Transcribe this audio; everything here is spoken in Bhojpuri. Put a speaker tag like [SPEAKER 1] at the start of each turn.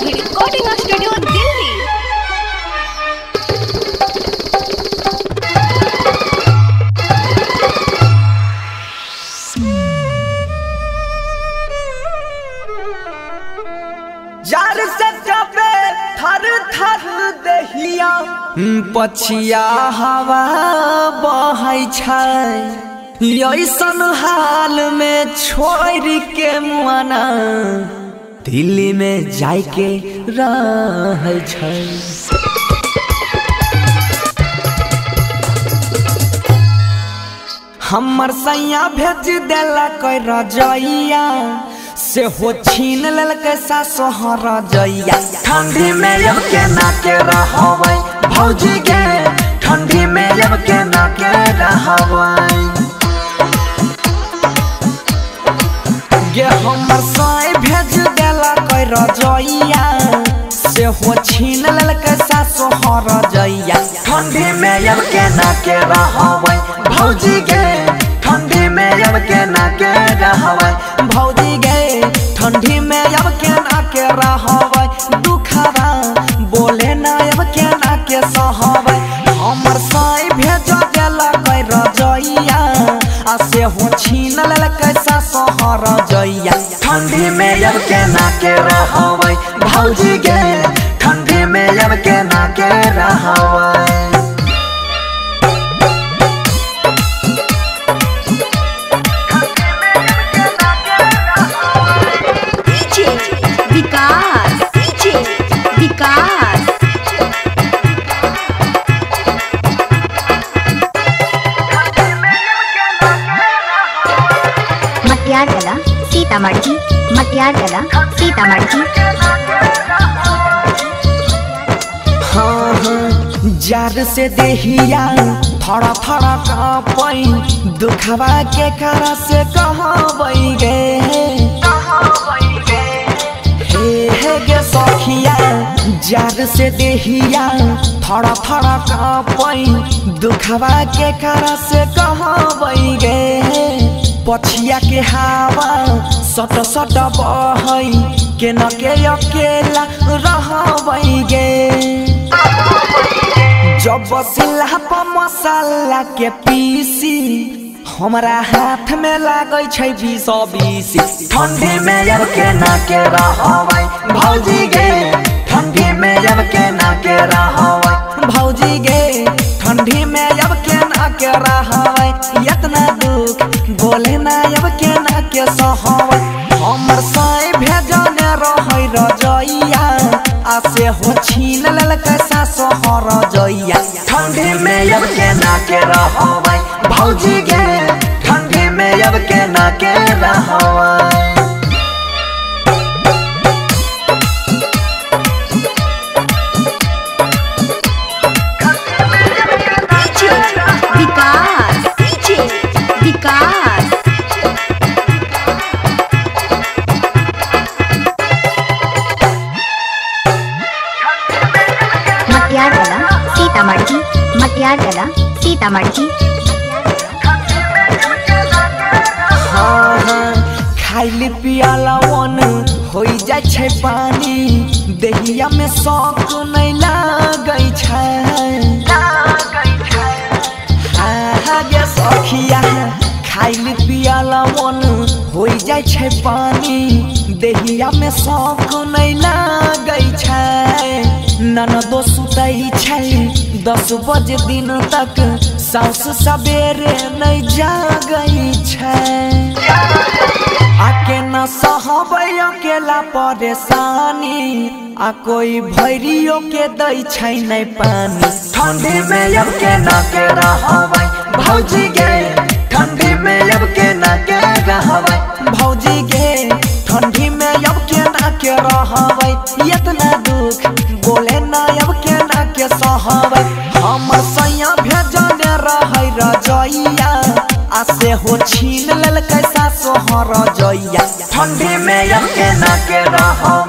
[SPEAKER 1] Recording studio Delhi.
[SPEAKER 2] जार से जबे थर थर दहिया पछिया हवा बहै छै ऐसन हाल में छोड़ के मुआना दिल्ली में जाके रहै छै। हमर सैया भेज देला कोई रजैया से हो छीन लेलकै सासो रजैया। ठंडी में अब केना के रहबै भौजी गे, ठंडी में अब केना के रहबै गे। हमर साई भेज देला कोई रजैया से हो छीन लेलकै सासो रजैया। ठंडी में अब केना के रहबै भौजी गे, ठंडी में अब केना के रहबै भौजी गे, ठंडी में अब केना के रहबै। दुखरा बोले ना अब केना के सहबै। हमर साई भेज देला कोई रजैया आ से हो छीन लेलकै सासो रजैया। ठंडी में अब केना के रहबै भौजी गे, ठंडी में अब केना के रहबै।
[SPEAKER 3] मटियारकला सीतामढ़ी, मटियारकला सीतामढ़ी।
[SPEAKER 2] हाँ हाँ जार से देहिया थोड़ा थोड़ा कांपै, दुखवा के करा से कहबै गे हे गे सखिया। जार से देहिया थोड़ा थोड़ा कांपै, दुखवा के करा से कहबै गे। पछिया के हवा सट सट बहै, केना के अकेला रहबै गे। जब सिल्हा पर मसाला के पीसी हमरा हाथ में लागै छै 20-20। ठंडी में अब केना के रहबै भौजी गे, ठंडी में अब केना के रहबै भौजी गे, ठंडी में अब केना के रहबै। इतना दुख बोले ना अब केना के सहबै। हमर साई भेजने रहै रजैया आ से हो छीन लेलकै सासो रजैया। ठंडी में अब केना के रहबै भौजी गे, ठंडी में अब केना के रहबै।
[SPEAKER 3] मटियारकला सीतामढ़ी, मटियारकला सीतामढ़ी।
[SPEAKER 2] हाँ हाँ खाइल पियाला वन हो जाय छै पानी, देहिया में शौक नहीं लागै छै। हाँ गे सखिया खाइल पियाला वन हो जाय छै पानी, देहिया में शौक नहीं लागै छै। ननदो सुतै छै 10 बजे दिन तक, साउस सवेरे नहीं जागै छै। आके न सहबै अकेला परेशानी, आ कोई भैरियो के दै छै नहीं पानी। ठंडी में अब केना के रहबै भौजी गे, ठंडी में अब केना के रहबै भौजी गे, ठंडी में अब केना के रहबै। इतना दुख बोले ना अब केना के सहबै। हमर सैया भेजने रहै रजैया आ से हो छीन लेलकै सासो रजैया। ठंडी में अब केना के रहबै